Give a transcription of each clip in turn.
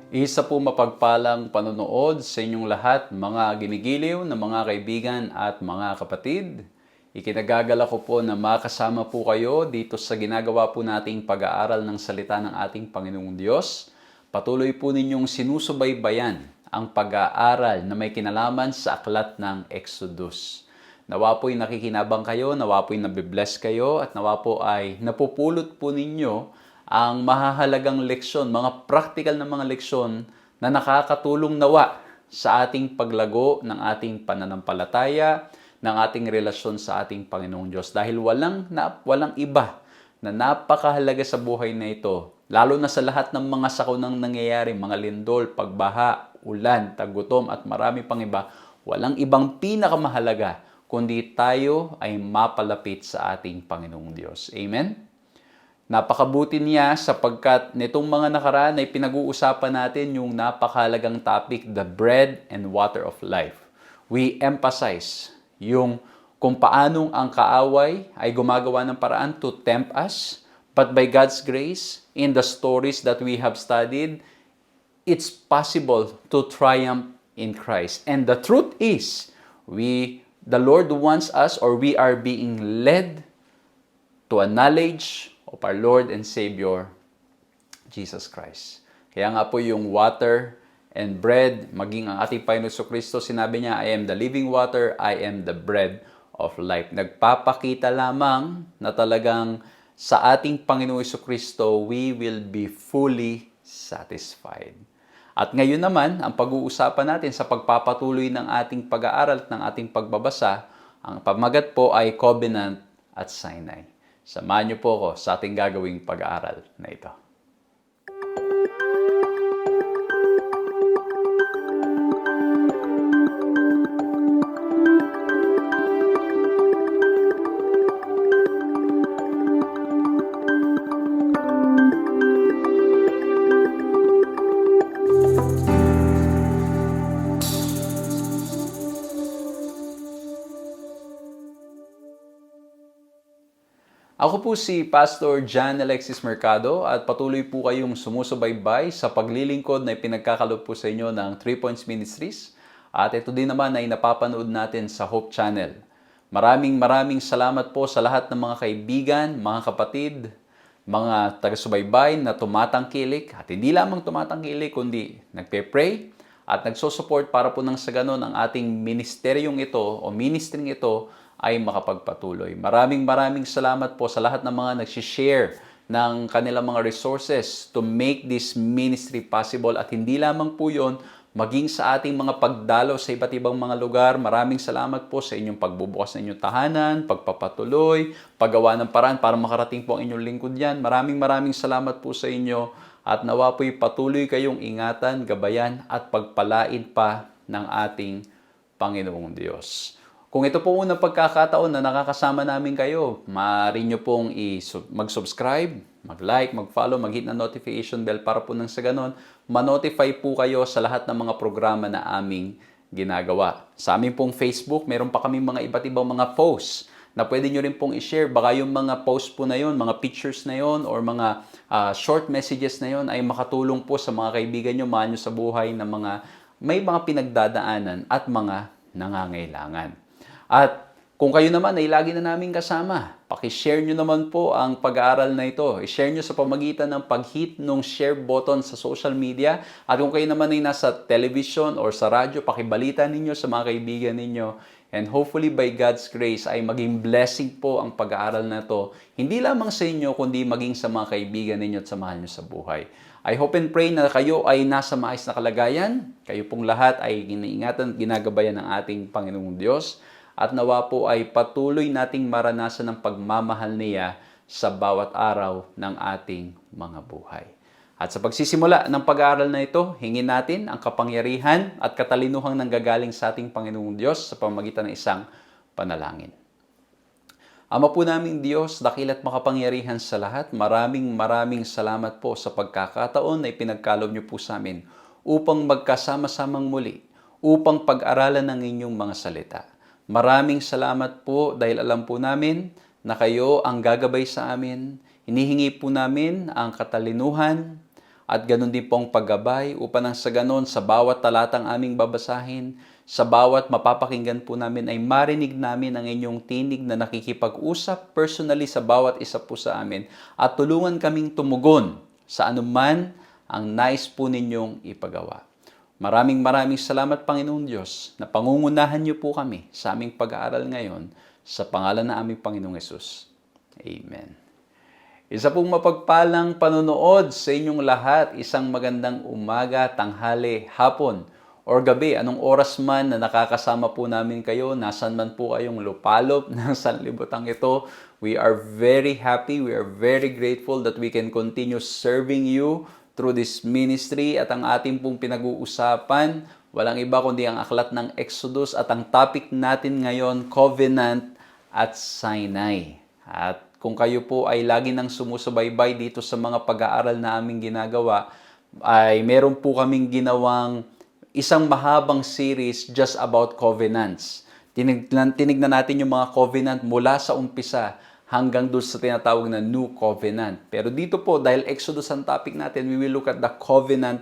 Isa po mapagpalang panonood sa inyong lahat, mga ginigiliw na mga kaibigan at mga kapatid. Ikinagagala ko po na makasama po kayo dito sa ginagawa po nating pag-aaral ng salita ng ating Panginoong Diyos. Patuloy po ninyong sinusubaybayan ang pag-aaral na may kinalaman sa aklat ng Exodus. Nawa po'y nakikinabang kayo, nawa po'y nabibless kayo, at nawa po ay napupulot po ninyo ang mahahalagang leksyon, mga practical na mga leksyon na nakakatulong nawa sa ating paglago ng ating pananampalataya, ng ating relasyon sa ating Panginoong Diyos. Dahil walang iba na napakahalaga sa buhay na ito, lalo na sa lahat ng mga sakunang nangyayari, mga lindol, pagbaha, ulan, tagutom at marami pang iba, walang ibang pinakamahalaga kundi tayo ay mapalapit sa ating Panginoong Diyos. Amen? Napakabuti niya sapagkat nitong mga nakaraan ay pinag-uusapan natin yung napakahalagang topic, the bread and water of life. We emphasize yung kung paanong ang kaaway ay gumagawa ng paraan to tempt us, But by God's grace, in the stories that we have studied, it's possible to triumph in Christ. And the truth is, the Lord wants us, or we are being led to a knowledge of our Lord and Savior, Jesus Christ. Kaya nga po yung water and bread, maging ang ating Panginoon Kristo, sinabi niya, I am the living water, I am the bread of life. Nagpapakita lamang na talagang sa ating Panginoong Kristo, we will be fully satisfied. At ngayon naman, ang pag-uusapan natin sa pagpapatuloy ng ating pag-aaral at ng ating pagbabasa, ang pamagat po ay Covenant at Sinai. Samahan niyo po ako sa ating gagawing pag-aaral na ito. Ako po si Pastor John Alexis Mercado at patuloy po kayong sumusubaybay sa paglilingkod na ipinagkakaloob po sa inyo ng 3 Points Ministries. At ito din naman ay napapanood natin sa Hope Channel. Maraming salamat po sa lahat ng mga kaibigan, mga kapatid, mga taga-subaybay na tumatangkilik. At hindi lamang tumatangkilik, kundi nagpe-pray at nagsusupport para po nang sa ganon ang ating ministeryong ito o ministering ito ay makapagpatuloy. Maraming salamat po sa lahat ng mga nagsishare ng kanilang mga resources to make this ministry possible. At hindi lamang po yon, maging sa ating mga pagdalaw sa iba't ibang mga lugar. Maraming salamat po sa inyong pagbubukas ng inyong tahanan, pagpapatuloy, paggawa ng paraan para makarating po ang inyong lingkod yan. Maraming salamat po sa inyo at nawa po'y patuloy kayong ingatan, gabayan at pagpalain pa ng ating Panginoong Diyos. Kung ito po unang pagkakataon na nakakasama namin kayo, maaari nyo pong mag-subscribe, mag-like, mag-follow, mag-hit na notification bell para po nang sa ganon, ma-notify po kayo sa lahat ng mga programa na aming ginagawa. Sa aming pong Facebook, meron pa kaming mga iba't ibang mga posts na pwede nyo rin pong i-share. Baka yung mga post po na yon, mga pictures na yon, or mga short messages na yon ay makatulong po sa mga kaibigan nyo, mahal nyo sa buhay na may mga pinagdadaanan at mga nangangailangan. At kung kayo naman ay lagi na namin kasama, pakishare nyo naman po ang pag-aaral na ito. I-share nyo sa pamagitan ng pag-hit ng share button sa social media. At kung kayo naman ay nasa television or sa radyo, pakibalita ninyo sa mga kaibigan ninyo. And hopefully by God's grace ay maging blessing po ang pag-aaral na ito. Hindi lamang sa inyo, kundi maging sa mga kaibigan ninyo at sa mahal nyo sa buhay. I hope and pray na kayo ay nasa maayos na kalagayan. Kayo pong lahat ay iniingatan at ginagabayan ng ating Panginoong Diyos. At nawa po ay patuloy nating maranasan ng pagmamahal niya sa bawat araw ng ating mga buhay. At sa pagsisimula ng pag-aaral na ito, hingin natin ang kapangyarihan at katalinuhang nanggagaling sa ating Panginoong Diyos sa pamamagitan ng isang panalangin. Ama po naming Diyos, dakil at makapangyarihan sa lahat, maraming salamat po sa pagkakataon na ipinagkaloob niyo po sa amin upang magkasama-samang muli, upang pag-aralan ng inyong mga salita. Maraming salamat po dahil alam po namin na kayo ang gagabay sa amin. Hinihingi po namin ang katalinuhan at ganun din pong paggabay upang sa ganon sa bawat talatang aming babasahin, sa bawat mapapakinggan po namin ay marinig namin ang inyong tinig na nakikipag-usap personally sa bawat isa po sa amin at tulungan kaming tumugon sa anuman ang nais po ninyong ipagawa. Maraming salamat, Panginoong Diyos, na pangungunahan niyo po kami sa aming pag-aaral ngayon sa pangalan ng aming Panginoong Hesus. Amen. Isa pong mapagpalang panonood sa inyong lahat, isang magandang umaga, tanghali, hapon, or gabi, anong oras man na nakakasama po namin kayo, nasan man po kayong lupalop ng sanlibutan ito. We are very happy, we are very grateful that we can continue serving you through this ministry. At ang ating pong pinag-uusapan, walang iba kundi ang aklat ng Exodus at ang topic natin ngayon, Covenant at Sinai. At kung kayo po ay lagi nang sumusubaybay dito sa mga pag-aaral na aming ginagawa, ay meron po kaming ginawang isang mahabang series just about covenants. Tinignan natin yung mga covenant mula sa umpisa hanggang doon sa tinatawag na New Covenant. Pero dito po, dahil Exodus ang topic natin, we will look at the covenant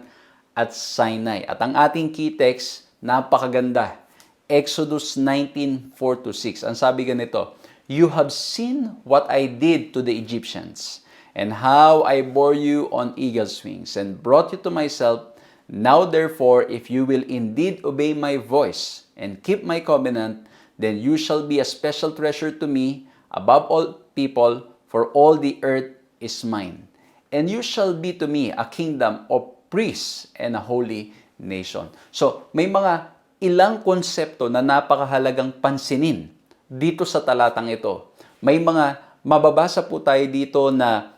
at Sinai. At ang ating key text, napakaganda. Exodus 19:4-6. Ang sabi ganito, "You have seen what I did to the Egyptians, and how I bore you on eagle's wings, and brought you to myself. Now therefore, if you will indeed obey my voice, and keep my covenant, then you shall be a special treasure to me, above all people, for all the earth is mine. And you shall be to me a kingdom of priests and a holy nation." So, may mga ilang konsepto na napakahalagang pansinin dito sa talatang ito. May mga mababasa po tayo dito na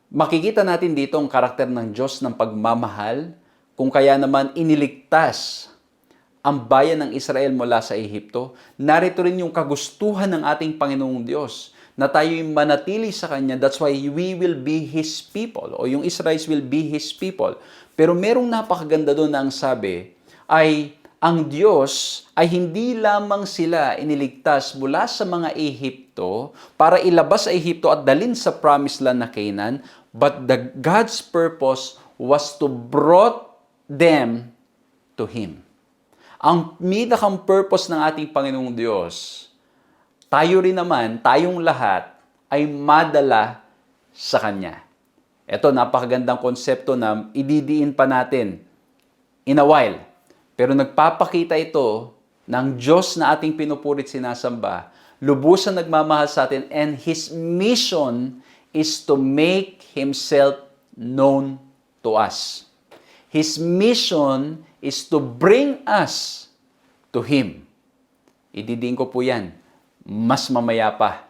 makikita natin dito ang karakter ng Diyos ng pagmamahal, kung kaya naman iniligtas ang bayan ng Israel mula sa Ehipto. Narito rin yung kagustuhan ng ating Panginoong Diyos na tayo'y manatili sa Kanya. That's why we will be His people, o yung Israelites will be His people. Pero merong napakaganda doon na ang sabi ay ang Diyos ay hindi lamang sila iniligtas mula sa mga Ehipto para ilabas sa Ehipto at dalhin sa promised land na Canaan, but God's purpose was to brought them to Him. Ang midakang purpose ng ating Panginoong Diyos, tayo rin naman, tayong lahat, ay madala sa Kanya. Ito, napakagandang konsepto na ididiin pa natin in a while. Pero nagpapakita ito ng Diyos na ating pinupurit sinasamba, lubusan nagmamahal sa atin, and His mission is to make Himself known to us. His mission is to bring us to Him. Ididiin ko po yan, mas mamaya pa.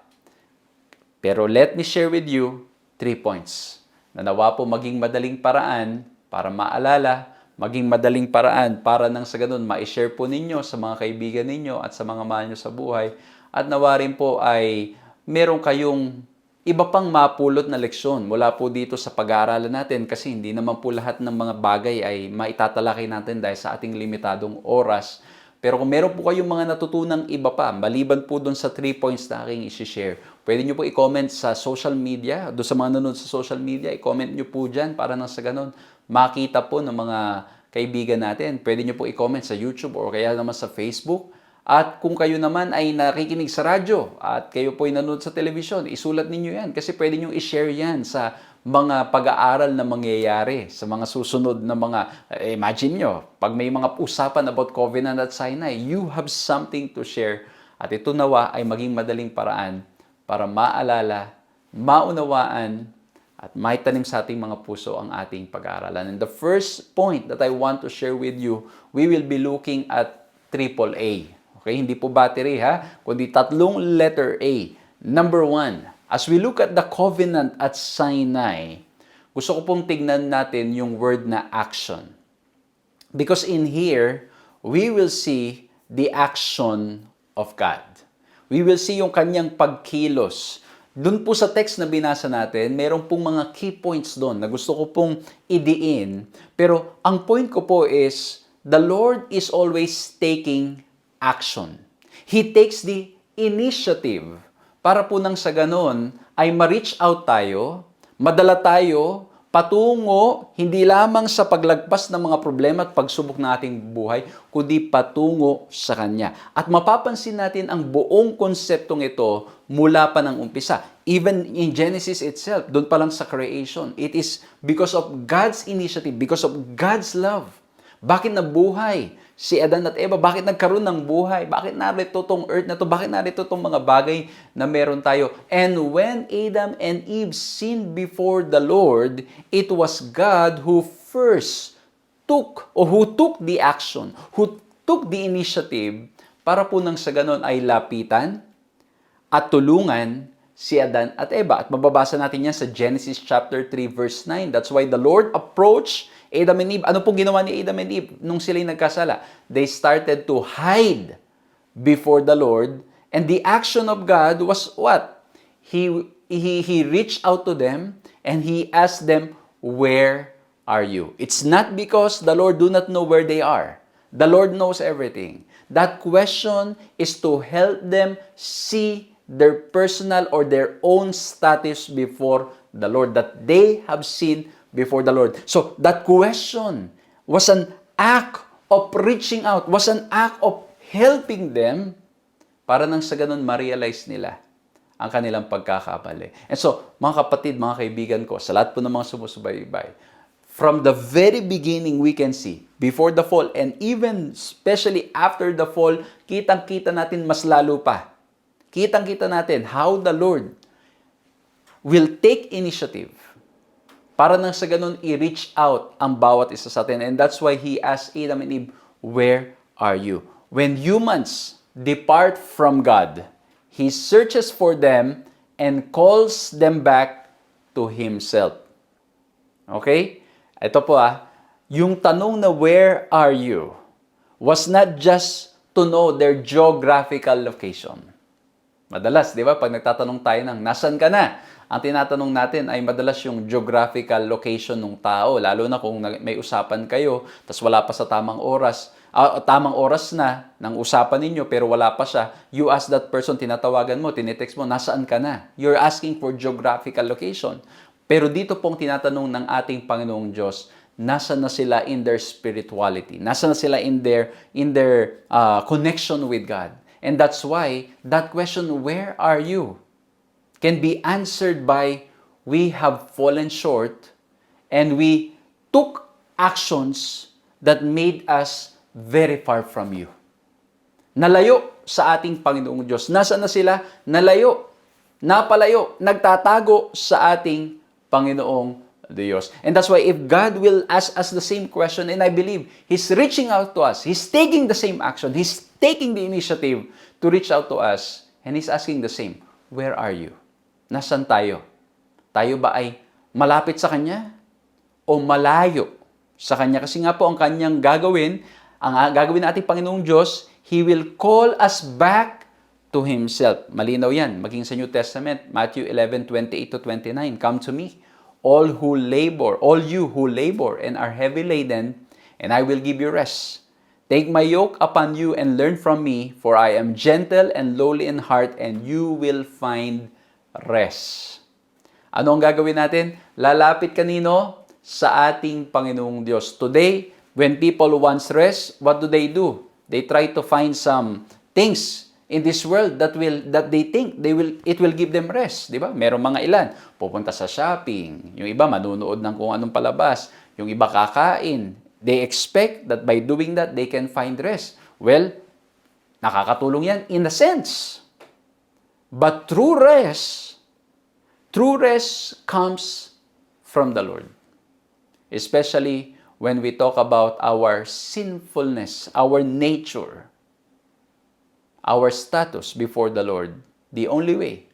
Pero let me share with you 3 points na nawa po maging madaling paraan para maalala, maging madaling paraan para nang sa ganun ma-share po ninyo sa mga kaibigan ninyo at sa mga mahal nyo sa buhay, at nawa rin po ay meron kayong iba pang mapulot na leksyon mula po dito sa pag-aaralan natin, kasi hindi naman po lahat ng mga bagay ay maitatalakay natin dahil sa ating limitadong oras. Pero kung meron po kayong mga natutunang iba pa, maliban po doon sa 3 points na aking isi-share, pwede nyo po i-comment sa social media, doon sa mga nanonood sa social media, i-comment nyo po dyan para nang sa ganun makita po ng mga kaibigan natin. Pwede nyo po i-comment sa YouTube o kaya naman sa Facebook. At kung kayo naman ay nakikinig sa radyo at kayo po ay nanonood sa television, isulat ninyo yan kasi pwede nyo i-share yan sa mga pag-aaral na mangyayari sa mga susunod na mga, imagine nyo, pag may mga usapan about Covenant at Sinai, you have something to share. At ito nawa ay maging madaling paraan para maalala, maunawaan, at maitanim sa ating mga puso ang ating pag-aaralan. And the first point that I want to share with you, we will be looking at AAA. Okay, hindi po battery ha, kundi 3 letter A. Number 1, as we look at the covenant at Sinai, gusto ko pong tignan natin yung word na action. Because in here, we will see the action of God. We will see yung kanyang pagkilos. Doon po sa text na binasa natin, meron pong mga key points doon na gusto ko pong idiin. Pero ang point ko po is, the Lord is always taking action. He takes the initiative para po nang sa ganon ay ma-reach out tayo, madala tayo patungo hindi lamang sa paglagpas ng mga problema at pagsubok ng ating buhay, kundi patungo sa Kanya. At mapapansin natin ang buong konseptong ito mula pa ng umpisa. Even in Genesis itself, doon pa lang sa creation, it is because of God's initiative, because of God's love. Bakit nabuhay si Adan at Eva? Bakit nagkaroon ng buhay? Bakit narito tong earth na to? Bakit narito tong mga bagay na meron tayo? And when Adam and Eve sinned before the Lord, it was God who first took the action, who took the initiative para po nang sa ganon ay lapitan at tulungan si Adan at Eva. At mababasa natin yan sa Genesis chapter 3 verse 9. That's why the Lord approached Adam and Eve. Ano pong ginawa ni Adam and Eve nung sila'y nagkasala? They started to hide before the Lord, and the action of God was what? He reached out to them and He asked them, "Where are you?" It's not because the Lord do not know where they are. The Lord knows everything. That question is to help them see their personal or their own status before the Lord, that they have sinned before the Lord. So that question was an act of reaching out, was an act of helping them para nang sa ganun ma-realize nila ang kanilang pagkakamali. And so, mga kapatid, mga kaibigan ko, sa lahat po ng mga sumusubaybay, from the very beginning, we can see, before the fall, and even especially after the fall, kitang-kita natin mas lalo pa. Kitang-kita natin how the Lord will take initiative para nang sa ganun i-reach out ang bawat isa sa atin. And that's why He asked Adam and Eve, where are you? When humans depart from God, He searches for them and calls them back to Himself. Okay? Ito po yung tanong na where are you was not just to know their geographical location. Madalas, di ba, pag nagtatanong tayo ng nasan ka na, ang tinatanong natin ay madalas yung geographical location ng tao, lalo na kung may usapan kayo, tas wala pa sa tamang oras na ng usapan ninyo, pero wala pa siya, you ask that person, tinatawagan mo, tinitext mo, nasaan ka na? You're asking for geographical location. Pero dito pong tinatanong ng ating Panginoong Diyos, nasa na sila in their spirituality? Nasa na sila in their connection with God? And that's why that question, where are you, can be answered by we have fallen short and we took actions that made us very far from you. Nalayo sa ating Panginoong Diyos. Nasaan na sila? Nalayo, napalayo, nagtatago sa ating Panginoong Diyos. And that's why if God will ask us the same question, and I believe He's reaching out to us, He's taking the same action, He's taking the initiative to reach out to us, and He's asking the same, where are you? Nasaan tayo? Tayo ba ay malapit sa Kanya o malayo sa Kanya? Kasi nga po ang Kanyang gagawin, ang gagawin ng ating Panginoong Diyos, He will call us back to Himself. Malinaw yan. Maging sa New Testament, Matthew 11:28-29, come to me, all you who labor and are heavy laden, and I will give you rest. Take my yoke upon you and learn from me, for I am gentle and lowly in heart, and you will find rest. Ano ang gagawin natin? Lalapit kanino? Sa ating Panginoong Diyos. Today, when people want rest, what do? They try to find some things in this world that they think it will give them rest, di ba? Merong mga ilan pupunta sa shopping, yung iba manunood ng kung anong palabas, yung iba kakain. They expect that by doing that they can find rest. Well, nakakatulong yan in a sense. But true rest comes from the Lord. Especially when we talk about our sinfulness, our nature, our status before the Lord. The only way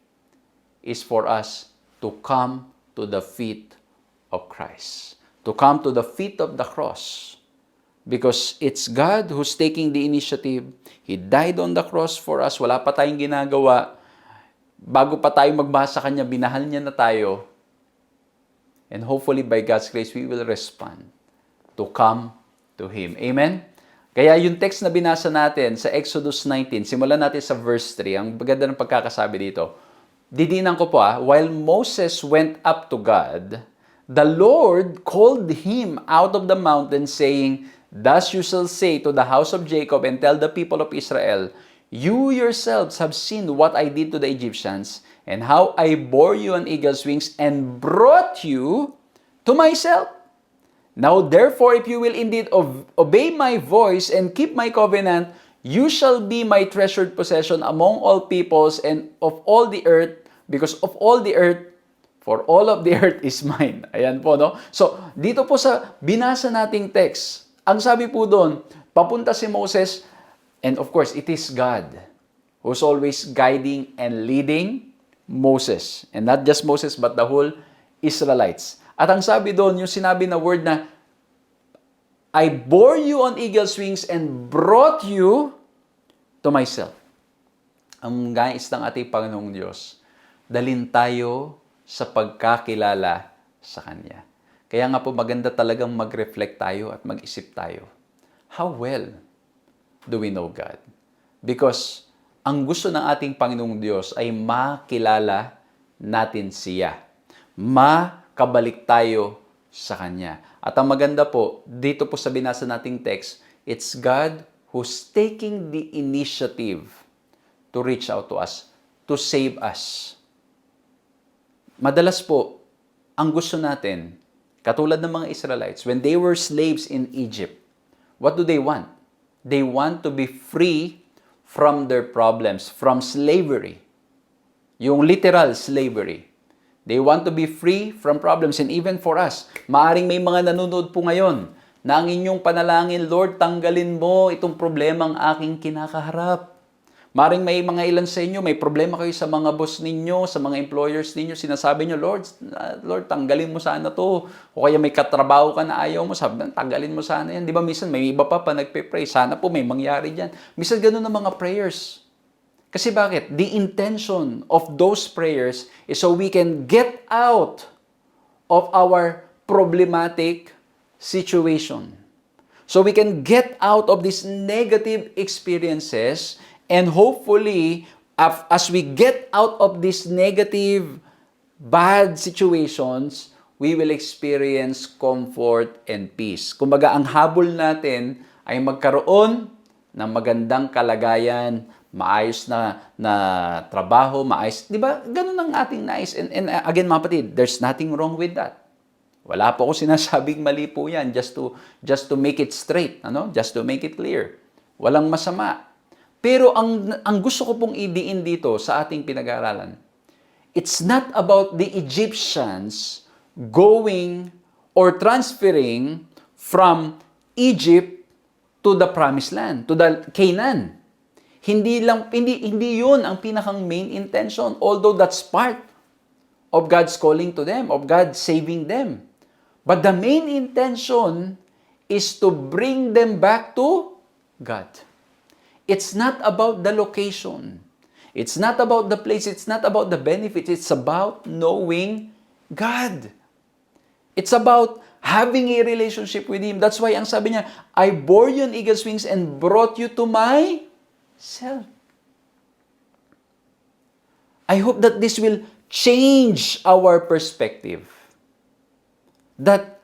is for us to come to the feet of Christ. To come to the feet of the cross. Because it's God who's taking the initiative. He died on the cross for us. Wala pa tayong ginagawa. Bago pa tayo magbasa Kanya, binahal niya na tayo. And hopefully by God's grace, we will respond to come to Him. Amen? Kaya yung text na binasa natin sa Exodus 19, simulan natin sa verse 3. Ang ganda ng pagkakasabi dito. Didinan ko po while Moses went up to God, the Lord called him out of the mountain saying, thus you shall say to the house of Jacob and tell the people of Israel, you yourselves have seen what I did to the Egyptians, and how I bore you on eagle's wings and brought you to myself. Now therefore, if you will indeed obey my voice and keep my covenant, you shall be my treasured possession among all peoples and of all the earth, because of all the earth, for all of the earth is mine. Ayan po, no? So, dito po sa binasa nating text, ang sabi po doon, papunta si Moses. And of course, it is God who's always guiding and leading Moses. And not just Moses, but the whole Israelites. At ang sabi doon, yung sinabi na word na, I bore you on eagle's wings and brought you to myself. Ang nais ng ating Panginoong Diyos, dalhin tayo sa pagkakilala sa Kanya. Kaya nga po maganda talagang mag-reflect tayo at mag-isip tayo. How well do we know God? Because ang gusto ng ating Panginoong Diyos ay makilala natin siya. Makabalik tayo sa Kanya. At ang maganda po, dito po sa binasa nating text, it's God who's taking the initiative to reach out to us, to save us. Madalas po, ang gusto natin, katulad ng mga Israelites, when they were slaves in Egypt, what do they want? They want to be free from their problems, from slavery. Yung literal slavery. They want to be free from problems. And even for us, maaring may mga nanonood po ngayon na ang inyong panalangin, Lord, tanggalin mo itong problemang aking kinakaharap. Maaring may mga ilan sa inyo, may problema kayo sa mga boss ninyo, sa mga employers ninyo, sinasabi nyo, Lord, tanggalin mo sana to. O kaya may katrabaho ka na ayaw mo, sabi, tanggalin mo sana yan. Di ba, minsan may iba pa nagpe-pray, sana po may mangyari dyan. Minsan ganun ang mga prayers. Kasi bakit? The intention of those prayers is so we can get out of our problematic situation. So we can get out of these negative experiences. And hopefully, as we get out of these negative, bad situations, we will experience comfort and peace. Kumbaga, ang habol natin ay magkaroon ng magandang kalagayan, maayos na trabaho, maayos. Di ba? Ganun ang ating nais. And again, mga kapatid, there's nothing wrong with that. Wala po ako sinasabing mali po yan just to make it straight, just to make it clear. Walang masama. Pero ang gusto ko pong idiin dito sa ating pinag-aaralan, it's not about the Egyptians going or transferring from Egypt to the Promised Land, to the Canaan. Hindi 'yun ang pinakang main intention, although that's part of God's calling to them, of God saving them. But the main intention is to bring them back to God. It's not about the location. It's not about the place. It's not about the benefits. It's about knowing God. It's about having a relationship with Him. That's why ang sabi niya, I bore you on eagle's wings and brought you to myself. I hope that this will change our perspective. That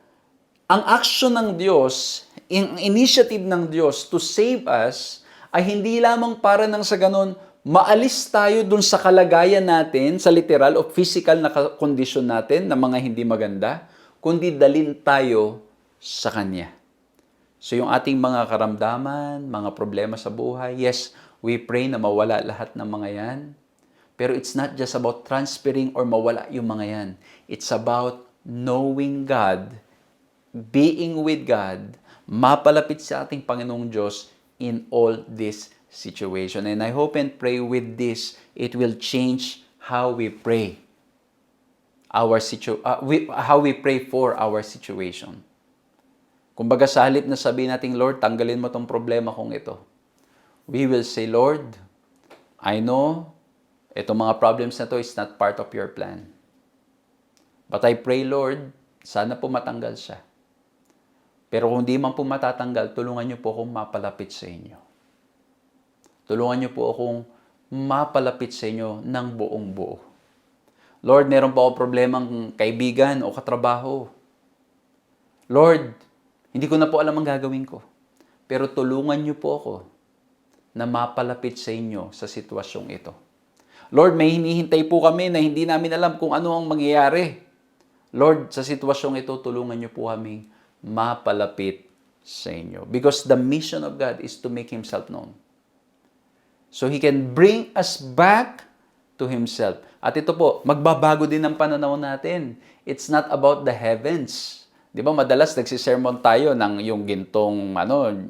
ang action ng Diyos, ang initiative ng Diyos to save us, ay hindi lamang para nang sa ganon, maalis tayo dun sa kalagayan natin, sa literal o physical na kondisyon natin, na mga hindi maganda, kundi dalin tayo sa Kanya. So yung ating mga karamdaman, mga problema sa buhay, yes, we pray na mawala lahat ng mga yan. Pero it's not just about transferring or mawala yung mga yan. It's about knowing God, being with God, mapalapit sa ating Panginoong Diyos in all this situation. And I hope and pray with this, it will change how we pray. How we pray for our situation. Kumbaga sa halip na sabihin natin, Lord, tanggalin mo tong problema kong ito. We will say, Lord, I know itong mga problems na to is not part of your plan. But I pray, Lord, sana po matanggal siya. Pero kung di man po matatanggal, tulungan niyo po akong mapalapit sa inyo. Tulungan niyo po akong mapalapit sa inyo ng buong buo. Lord, meron po akong problemang kaibigan o katrabaho. Lord, hindi ko na po alam ang gagawin ko. Pero tulungan niyo po ako na mapalapit sa inyo sa sitwasyong ito. Lord, may hinihintay po kami na hindi namin alam kung ano ang mangyayari. Lord, sa sitwasyong ito, tulungan niyo po kami mapalapit sa inyo. Because the mission of God is to make Himself known. So He can bring us back to Himself. At ito po, magbabago din ang pananaw natin. It's not about the heavens. Di ba, madalas nagsisermon tayo ng yung gintong,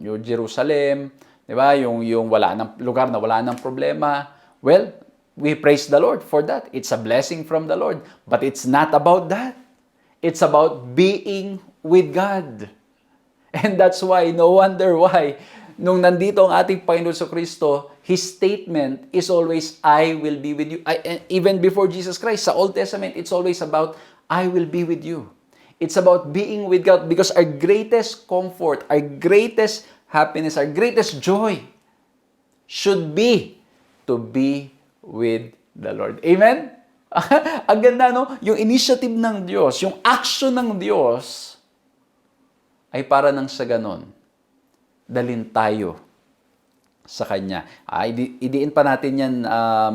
New Jerusalem, di ba, yung wala ng lugar na wala ng problema. Well, we praise the Lord for that. It's a blessing from the Lord. But it's not about that. It's about being with God. And that's why, no wonder why, nung nandito ang ating Panginoon sa Kristo, His statement is always, I will be with you. Even before Jesus Christ, sa Old Testament, it's always about, I will be with you. It's about being with God because our greatest comfort, our greatest happiness, our greatest joy should be to be with the Lord. Amen? Ang ganda, no? Yung initiative ng Diyos, yung action ng Diyos, ay para nang sa ganon, dalin tayo sa Kanya. Idiin pa natin yan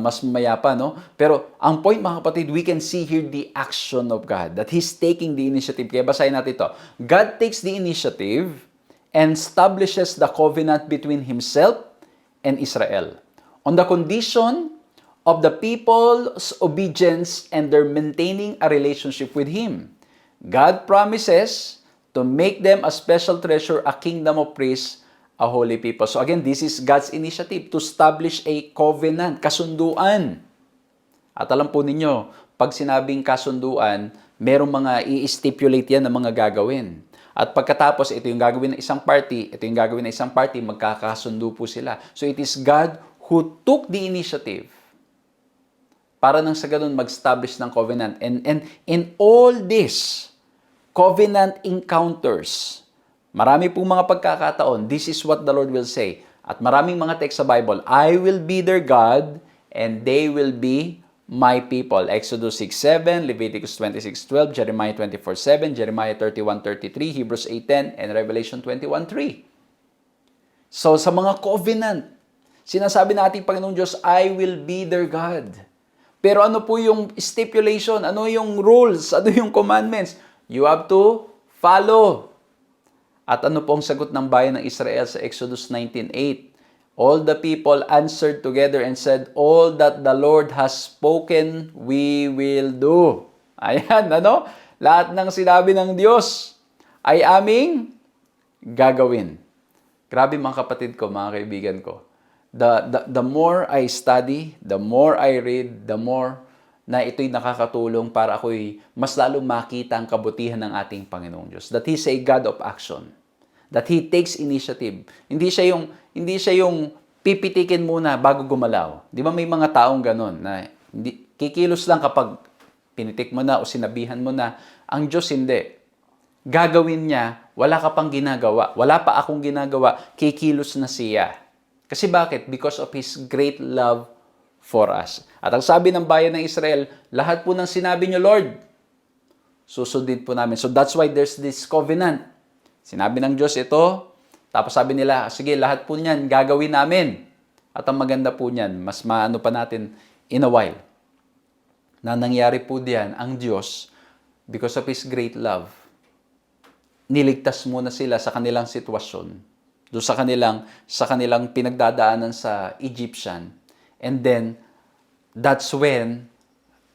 mas mamaya pa, no? Pero ang point, mga kapatid, we can see here the action of God, that He's taking the initiative. Kaya basahin natin ito. God takes the initiative and establishes the covenant between Himself and Israel on the condition of the people's obedience and their maintaining a relationship with Him. God promises to make them a special treasure, a kingdom of priests, a holy people. So again, this is God's initiative to establish a covenant, kasunduan. At alam po ninyo, pag sinabing kasunduan, merong mga i-stipulate yan ng mga gagawin. At pagkatapos, ito yung gagawin ng isang party, ito yung gagawin ng isang party, magkakasundo po sila. So it is God who took the initiative para nang sa ganun mag-establish ng covenant. And in all this, covenant encounters, marami pong mga pagkakataon, this is what the Lord will say. At maraming mga text sa Bible, I will be their God, and they will be my people. Exodus 6:7, Leviticus 26:12, Jeremiah 24:7, Jeremiah 31:33, Hebrews 8:10, and Revelation 21:3. So sa mga covenant, sinasabi natin, Panginoong Diyos, I will be their God. Pero ano po yung stipulation? Ano yung rules? Ano yung commandments? You have to follow. At ano po ang sagot ng bayan ng Israel sa Exodus 19:8? All the people answered together and said, all that the Lord has spoken, we will do. Ayan, ano? Lahat ng sinabi ng Diyos ay aming gagawin. Grabe mga kapatid ko, mga kaibigan ko. The more I study, the more I read, the more na ito'y nakakatulong para ako'y mas lalong makita ang kabutihan ng ating Panginoong Diyos. That He's a God of action. That He takes initiative. Hindi siya yung pipitikin muna bago gumalaw. Di ba may mga taong ganon na kikilos lang kapag pinitik mo na o sinabihan mo na. Ang Diyos hindi. Gagawin niya, wala ka pang ginagawa. Wala pa akong ginagawa, kikilos na siya. Kasi bakit? Because of His great love for us. At ang sabi ng bayan ng Israel, lahat po ng sinabi niyo, Lord, susundin po namin. So that's why there's this covenant. Sinabi ng Diyos ito, tapos sabi nila, sige, lahat po niyan, gagawin namin. At ang maganda po niyan, mas maano pa natin in a while, na nangyari po diyan, ang Diyos, because of His great love, niligtas muna sila sa kanilang sitwasyon, doon sa kanilang pinagdadaanan sa Egyptian. And then, that's when,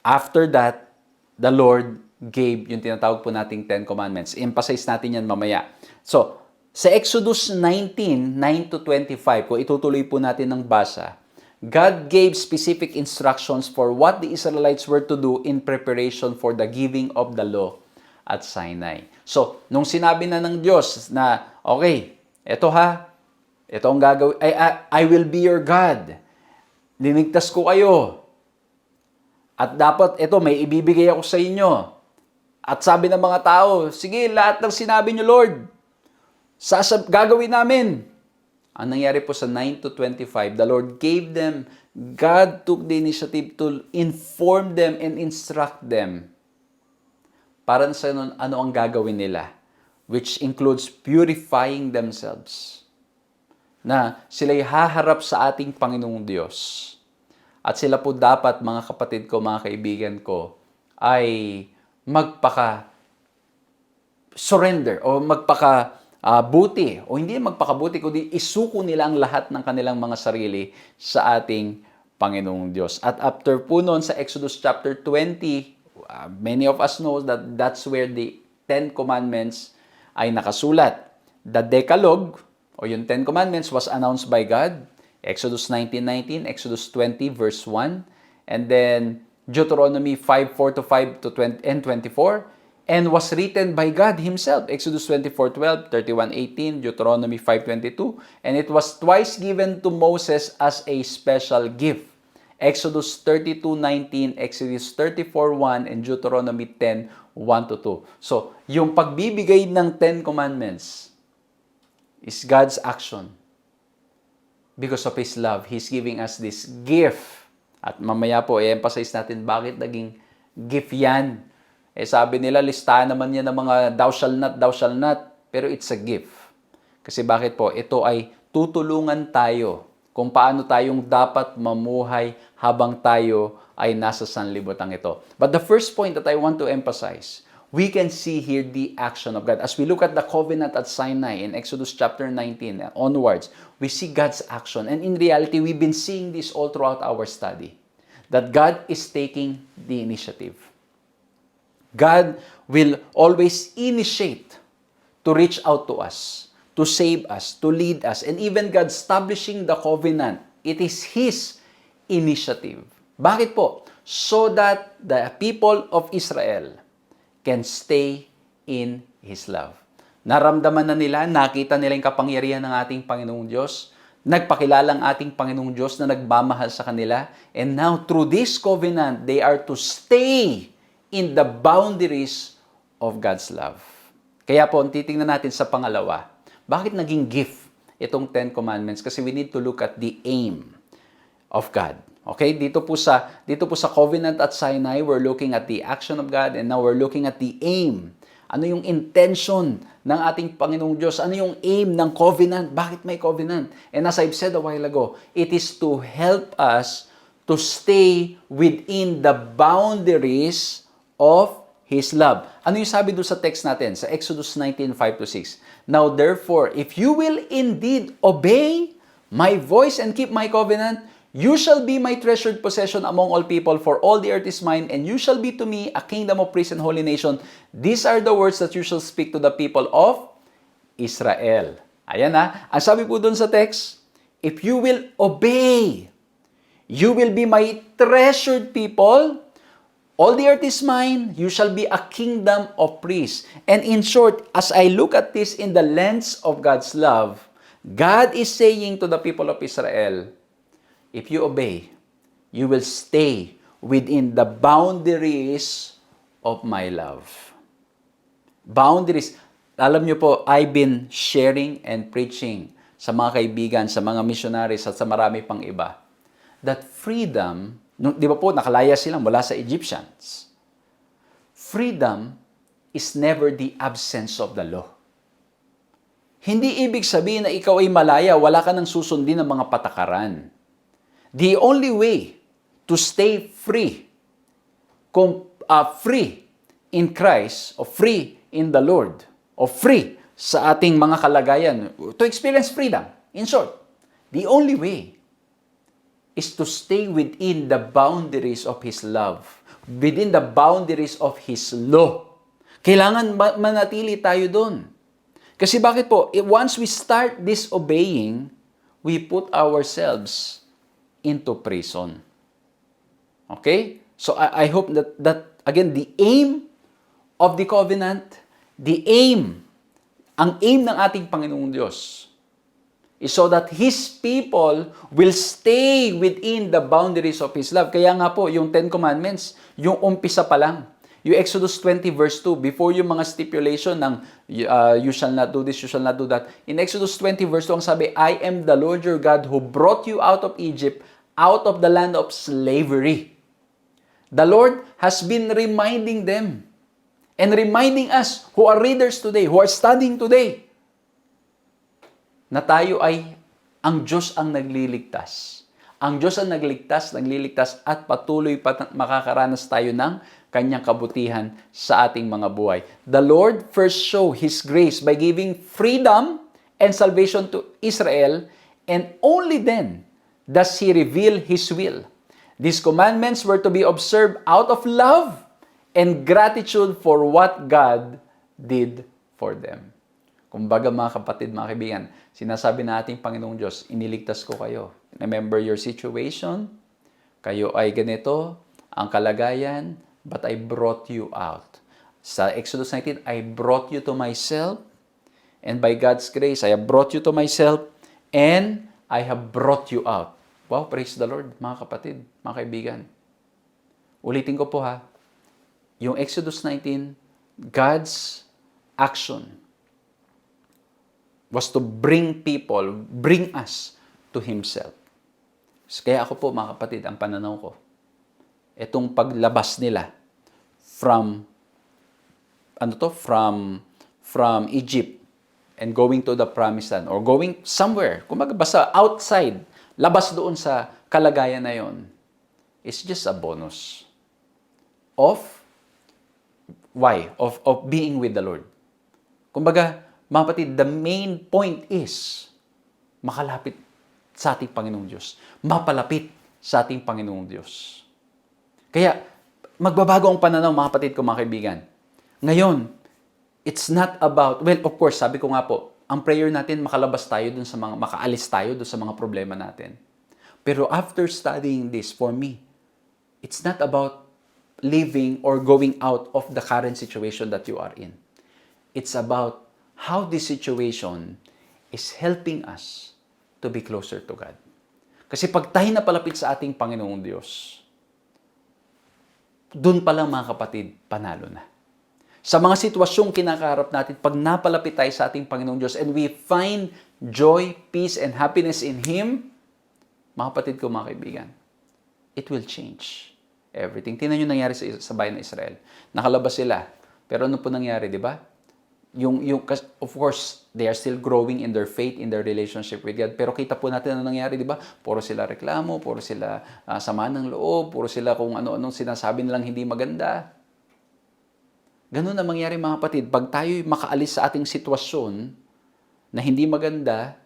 after that, the Lord gave yung tinatawag po nating 10 Commandments. Emphasize natin yan mamaya. So, sa Exodus 19, 9-25, kung itutuloy po natin ng basa, God gave specific instructions for what the Israelites were to do in preparation for the giving of the law at Sinai. So, nung sinabi na ng Diyos na, okay, ito ang gagawin, I will be your God. Linigtas ko kayo. At dapat, may ibibigay ako sa inyo. At sabi ng mga tao, sige, lahat ng sinabi niyo, Lord, gagawin namin. Ang nangyari po sa 9-25, the Lord gave them, God took the initiative to inform them and instruct them para sa ano ang gagawin nila, which includes purifying themselves. Na sila'y haharap sa ating Panginoong Diyos. At sila po dapat, mga kapatid ko, mga kaibigan ko, ay magpaka-surrender o magpaka-buti. O hindi magpakabuti, kundi isuko nila ang lahat ng kanilang mga sarili sa ating Panginoong Diyos. At after po noon sa Exodus chapter 20, many of us know that that's where the 10 Commandments ay nakasulat. The Decalogue, o yung 10 Commandments, was announced by God. Exodus 19:19, Exodus 20 verse 1, and then Deuteronomy 5:4-5 and 24, and was written by God Himself. Exodus 24:12, 31:18, Deuteronomy 5:22, and it was twice given to Moses as a special gift. Exodus 32:19, Exodus 34:1, and Deuteronomy 10:1-2. So, yung pagbibigay ng 10 Commandments is God's action. because of His love, He's giving us this gift. At mamaya po, i-emphasize natin bakit naging gift yan. Sabi nila, listahan naman yan ng mga thou shall not, pero it's a gift. Kasi bakit po? Ito ay tutulungan tayo kung paano tayong dapat mamuhay habang tayo ay nasa sanlibutan ito. But the first point that I want to emphasize, we can see here the action of God. As we look at the covenant at Sinai in Exodus chapter 19 onwards, we see God's action. And in reality, we've been seeing this all throughout our study, that God is taking the initiative. God will always initiate to reach out to us, to save us, to lead us. And even God establishing the covenant, it is His initiative. Bakit po? So that the people of Israel can stay in His love. Naramdaman na nila, nakita nila yung kapangyarihan ng ating Panginoong Diyos, nagpakilalang ating Panginoong Diyos na nagmamahal sa kanila, and now through this covenant, they are to stay in the boundaries of God's love. Kaya po, titingnan natin sa pangalawa, bakit naging gift itong 10 Commandments? Kasi we need to look at the aim of God. Okay, dito po sa covenant at Sinai, we're looking at the action of God, and now we're looking at the aim. Ano yung intention ng ating Panginoong Diyos? Ano yung aim ng covenant? Bakit may covenant? And as I've said a while ago, it is to help us to stay within the boundaries of His love. Ano yung sabi doon sa text natin? Sa Exodus 19:5-6. Now therefore, if you will indeed obey my voice and keep my covenant, you shall be my treasured possession among all people, for all the earth is mine, and you shall be to me a kingdom of priests and holy nation. These are the words that you shall speak to the people of Israel. Ayan na. Ang sabi po dun sa text, if you will obey, you will be my treasured people. All the earth is mine. You shall be a kingdom of priests. And in short, as I look at this in the lens of God's love, God is saying to the people of Israel, if you obey, you will stay within the boundaries of my love. Boundaries. Alam niyo po, I've been sharing and preaching sa mga kaibigan, sa mga missionaries at sa marami pang iba, that freedom, di ba po, nakalaya sila mula sa Egyptians. Freedom is never the absence of the law. Hindi ibig sabihin na ikaw ay malaya, wala ka nang susundin ng mga patakaran. The only way to stay free, free in Christ, or free in the Lord, or free sa ating mga kalagayan, to experience freedom, in short, the only way is to stay within the boundaries of His love, within the boundaries of His law. Kailangan manatili tayo doon. Kasi bakit po? Once we start disobeying, we put ourselves into prison. Okay? So I hope that again, the aim of the covenant, ang aim ng ating Panginoong Diyos is so that His people will stay within the boundaries of His love. Kaya nga po, yung 10 Commandments, yung umpisa pa lang, yung Exodus 20 verse 2, before yung mga stipulation ng you shall not do this, you shall not do that. In Exodus 20 verse 2, ang sabi, I am the Lord your God who brought you out of Egypt, out of the land of slavery. The Lord has been reminding them and reminding us who are readers today, who are studying today, na tayo ay ang Diyos ang nagliligtas. Ang Diyos ang nagliligtas at patuloy pa makakaranas tayo ng Kanyang kabutihan sa ating mga buhay. The Lord first show His grace by giving freedom and salvation to Israel, and only then does He reveal His will. These commandments were to be observed out of love and gratitude for what God did for them. Kumbaga mga kapatid, mga kaibigan, sinasabi na ating Panginoong Diyos, iniligtas ko kayo. Remember your situation, kayo ay ganito, ang kalagayan, but I brought you out. Sa Exodus 19, I brought you to myself, and by God's grace, I have brought you to myself, and I have brought you out. Wow, praise the Lord, mga kapatid, mga kaibigan. Ulitin ko po ha, yung Exodus 19, God's action was to bring us to Himself. Kaya ako po, mga kapatid, ang pananaw ko, itong paglabas nila from from Egypt and going to the promised land or going somewhere, kumbaga basta outside, labas doon sa kalagayan na yon, is just a bonus of being with the Lord. Kumbaga, mga kapatid, the main point is makalapit sa ating Panginoong Diyos. Mapalapit sa ating Panginoong Diyos. Kaya, magbabago ang pananaw, mga kapatid ko, mga kaibigan. Ngayon, it's not about, well, of course, sabi ko nga po, ang prayer natin, makaalis tayo dun sa mga problema natin. Pero after studying this, for me, it's not about living or going out of the current situation that you are in. It's about how this situation is helping us to be closer to God. Kasi pag tayo napalapit sa ating Panginoong Diyos, dun pa lang, mga kapatid, panalo na. Sa mga sitwasyong kinakaharap natin, pag napalapit tayo sa ating Panginoong Diyos and we find joy, peace, and happiness in Him, mga kapatid ko, mga kaibigan, it will change everything. Tingnan nyo nangyari sa bayan ng Israel. Nakalabas sila. Pero ano po nangyari, di ba? Of course, they are still growing in their faith, in their relationship with God. Pero kita po natin ano nangyari, di ba? Puro sila reklamo, puro sila sama ng loob, puro sila kung ano-anong sinasabi nilang hindi maganda. Ganun na mangyari, mga kapatid. Pag tayo makaalis sa ating sitwasyon na hindi maganda,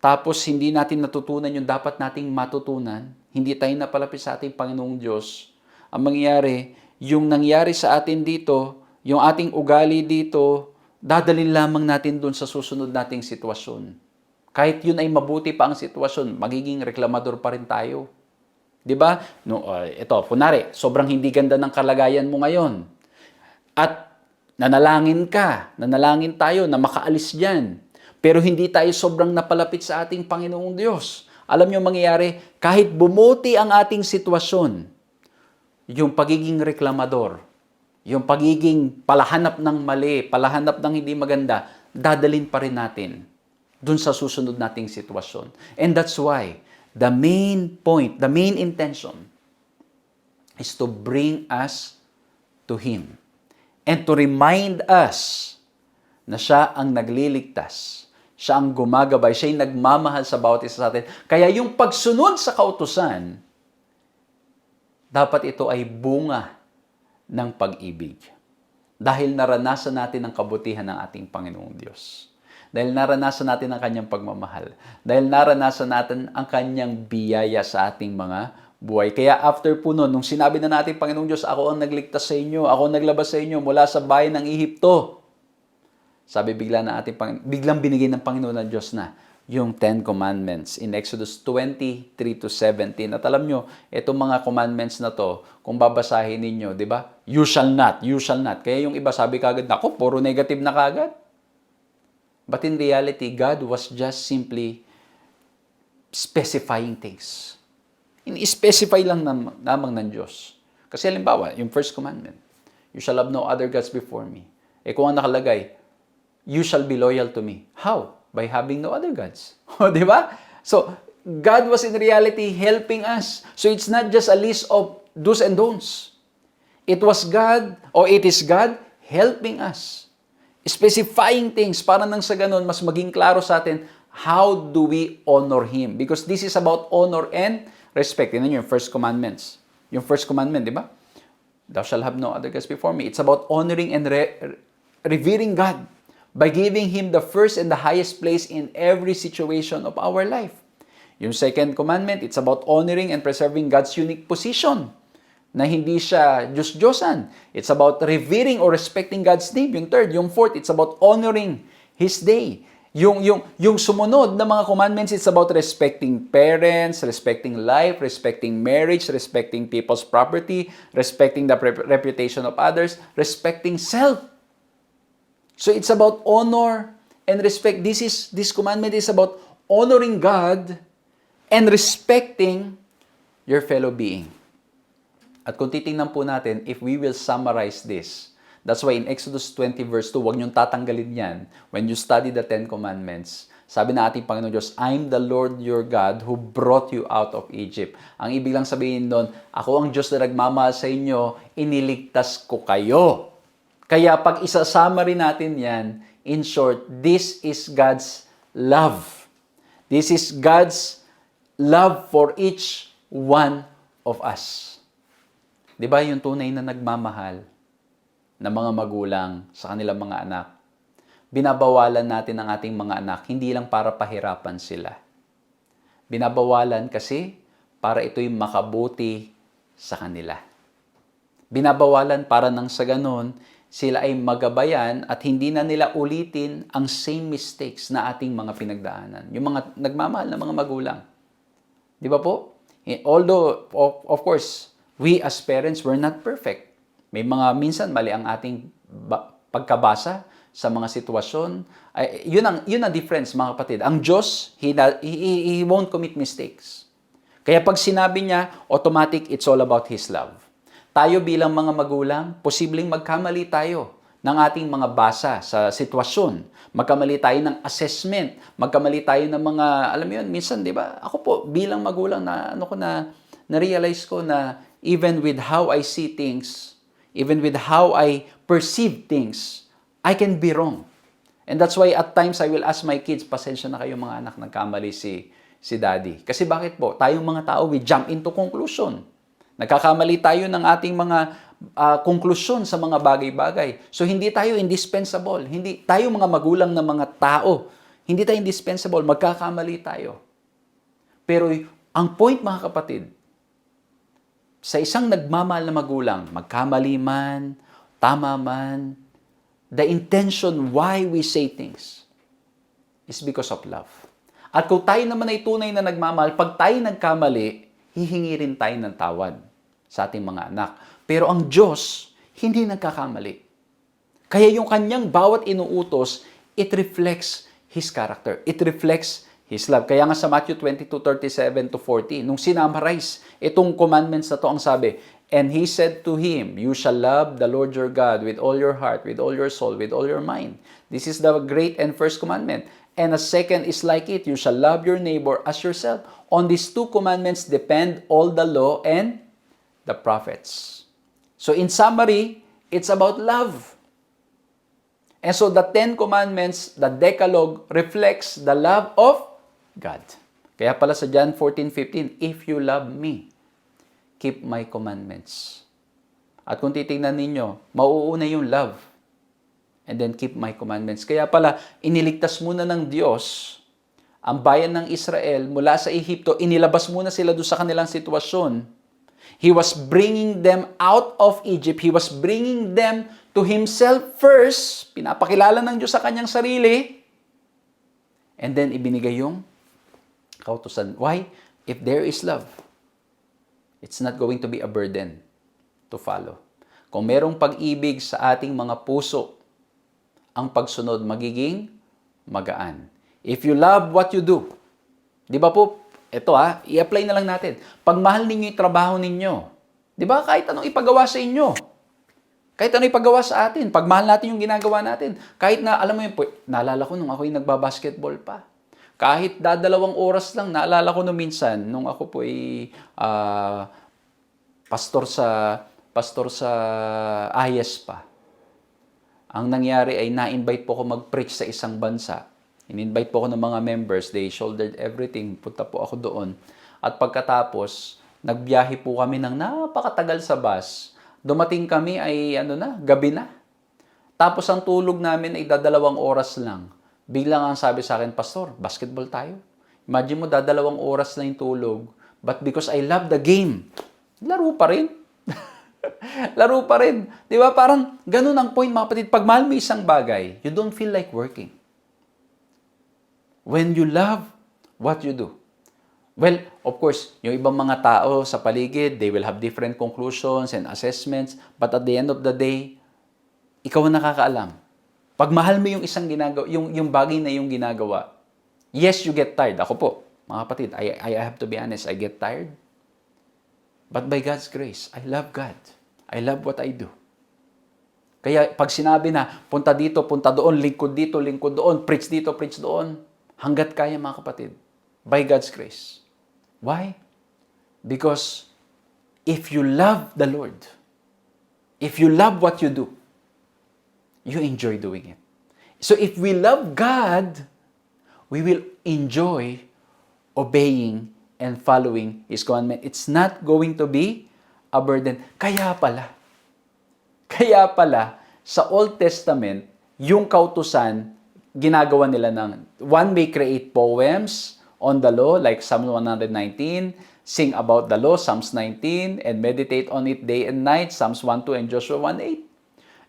tapos hindi natin natutunan yung dapat nating matutunan, hindi tayo napalapit sa ating Panginoong Diyos, ang mangyayari, yung nangyari sa atin dito, yung ating ugali dito, dadalhin lamang natin doon sa susunod nating sitwasyon. Kahit yun ay mabuti pa ang sitwasyon, magiging reklamador pa rin tayo. 'Di ba? Ito, kunwari, sobrang hindi ganda ng kalagayan mo ngayon. At nanalangin tayo na makaalis diyan. Pero hindi tayo sobrang napalapit sa ating Panginoong Diyos. Alam niyo mangyayari, kahit bumuti ang ating sitwasyon, yung pagiging reklamador, yung pagiging palahanap ng mali, palahanap ng hindi maganda, dadalhin pa rin natin dun sa susunod nating sitwasyon. And that's why the main point, the main intention is to bring us to Him and to remind us na siya ang nagliligtas, siya ang gumagabay, siya yung nagmamahal sa bawat isa sa atin. Kaya yung pagsunod sa kautusan, dapat ito ay bunga ng pag-ibig. Dahil naranasan natin ang kabutihan ng ating Panginoong Diyos. Dahil naranasan natin ang Kanyang pagmamahal. Dahil naranasan natin ang Kanyang biyaya sa ating mga buhay. Kaya after po nun, nung sinabi na natin, Panginoong Diyos, ako ang nagligtas sa inyo, ako ang naglabas sa inyo mula sa bayan ng Ehipto. Sabi biglang binigay ng Panginoon ng Diyos na yung 10 Commandments in Exodus 23-17. At alam nyo, itong mga commandments na to, kung babasahin ninyo, di ba? You shall not, you shall not. Kaya yung iba sabi kagad, nako, puro negative na kagad. But in reality, God was just simply specifying things. In-specify lang namang ng Diyos. Kasi halimbawa, yung first commandment, you shall have no other gods before me. Kung ang nakalagay, you shall be loyal to me. How? By having no other gods. O, di ba? So, God was in reality helping us. So, it's not just a list of do's and don'ts. It is God helping us. Specifying things para nang sa ganun, mas maging klaro sa atin, how do we honor Him? Because this is about honor and respect. Yun yung first commandments. Yung first commandment, di ba? Thou shalt have no other gods before me. It's about honoring and revering God by giving Him the first and the highest place in every situation of our life. Yung second commandment, it's about honoring and preserving God's unique position, na hindi siya Diyos-Diyosan. It's about revering or respecting God's name. Yung third, yung fourth, it's about honoring His day. Yung sumunod na mga commandments, it's about respecting parents, respecting life, respecting marriage, respecting people's property, respecting the reputation of others, respecting self. So it's about honor and respect. This commandment is about honoring God and respecting your fellow being. At kung titingnan po natin, if we will summarize this, that's why in Exodus 20 verse 2, huwag niyong tatanggalin yan. When you study the 10 Commandments, Sabi na ating Panginoon Diyos, I'm the Lord your God who brought you out of Egypt. Ang ibig lang sabihin doon, ako ang Diyos na nagmamahal sa inyo, iniligtas ko kayo. Kaya pag isasama rin natin yan, in short, this is God's love. This is God's love for each one of us. Di ba yung tunay na nagmamahal na mga magulang sa kanilang mga anak? Binabawalan natin ang ating mga anak, hindi lang para pahirapan sila. Binabawalan kasi para ito'y makabuti sa kanila. Binabawalan para nang sa ganon, sila ay magabayan at hindi na nila ulitin ang same mistakes na ating mga pinagdaanan. Yung mga nagmamahal na mga magulang. Di ba po? Although, of course, we as parents, we're not perfect. May mga minsan mali ang ating pagkabasa sa mga sitwasyon. Yun ang difference, mga kapatid. Ang Diyos, He won't commit mistakes. Kaya pag sinabi niya, automatic, it's all about His love. Tayo bilang mga magulang, posibleng magkamali tayo ng ating mga basa sa sitwasyon. Magkamali tayo ng assessment. Magkamali tayo ng mga, alam mo yun, minsan, di ba? Ako po, bilang magulang, na-realize ko na even with how I see things, even with how I perceive things, I can be wrong. And that's why at times I will ask my kids, pasensya na kayo mga anak, nagkamali si daddy. Kasi bakit po? Tayong mga tao, we jump into conclusion. Nagkakamali tayo ng ating mga konklusyon sa mga bagay-bagay. So hindi tayo indispensable. Hindi tayo mga magulang na mga tao. Hindi tayo indispensable. Magkakamali tayo. Pero ang point, mga kapatid, sa isang nagmamahal na magulang, magkamali man, tama man, the intention why we say things is because of love. At kung tayo naman ay tunay na nagmamahal, pag tayo nagkamali, hihingi rin tayo ng tawad sa ating mga anak. Pero ang Diyos, hindi nagkakamali. Kaya yung kanyang bawat inuutos, it reflects His character. It reflects His love. Kaya nga sa Matthew 22:37 to 40, nung sinamarize itong commandments na to, ang sabi, and He said to him, you shall love the Lord your God with all your heart, with all your soul, with all your mind. This is the great and first commandment. And a second is like it, you shall love your neighbor as yourself. On these two commandments depend all the law and the prophets. So in summary, it's about love. And so the 10 commandments, the Decalogue, reflects the love of God. Kaya pala sa John 14:15, if you love me, keep my commandments. At kung titingnan ninyo, mauuna yung love. And then keep my commandments. Kaya pala, iniligtas muna ng Diyos ang bayan ng Israel mula sa Ehipto. Inilabas muna sila doon sa kanilang sitwasyon. He was bringing them out of Egypt. He was bringing them to Himself first. Pinapakilala ng Diyos sa kanyang sarili. And then, ibinigay yung kautusan. Why? If there is love, it's not going to be a burden to follow. Kung merong pag-ibig sa ating mga puso, ang pagsunod magiging magaan. If you love what you do, di ba po, ito i-apply na lang natin. Pag mahal ninyo yung trabaho ninyo, di ba, kahit anong ipagawa sa inyo, kahit anong ipagawa sa atin, pag mahal natin yung ginagawa natin, kahit na, alam mo yun, naalala ko nung ako yung nagbabasketball pa, kahit dadalawang oras lang, naalala ko nung minsan, nung ako po ay pastor sa IS pa. Ang nangyari ay na-invite po ako mag-preach sa isang bansa. In-invite po ako ng mga members, they shouldered everything, punta po ako doon. At pagkatapos, nagbiyahe po kami ng napakatagal sa bus. Dumating kami ay gabi na. Tapos ang tulog namin ay dadalawang oras lang. Biglang ang sabi sa akin, Pastor, basketball tayo. Imagine mo, dadalawang oras na yung tulog. But because I love the game, laro pa rin. Laro pa rin. Di ba? Parang ganun ang point, mga kapatid. Pag mahal mo isang bagay, you don't feel like working. When you love what you do. Well, of course, yung ibang mga tao sa paligid, they will have different conclusions and assessments. But at the end of the day, ikaw ang nakakaalam. Pag mahal mo yung isang ginagawa, yung bagay na yung ginagawa, yes, you get tired. Ako po, mga kapatid, I have to be honest, I get tired. But by God's grace, I love God. I love what I do. Kaya pag sinabi na, punta dito, punta doon, lingkod dito, lingkod doon, preach dito, preach doon, Hanggat kaya mga kapatid. By God's grace. Why? Because if you love the Lord, if you love what you do, you enjoy doing it. So if we love God, we will enjoy obeying and following His commandment. It's not going to be a burden. Kaya pala, sa Old Testament, yung kautusan, ginagawa nila ng, one may create poems on the law, like Psalm 119, sing about the law, Psalms 19, and meditate on it day and night, Psalms 1:2 and Joshua 1:8.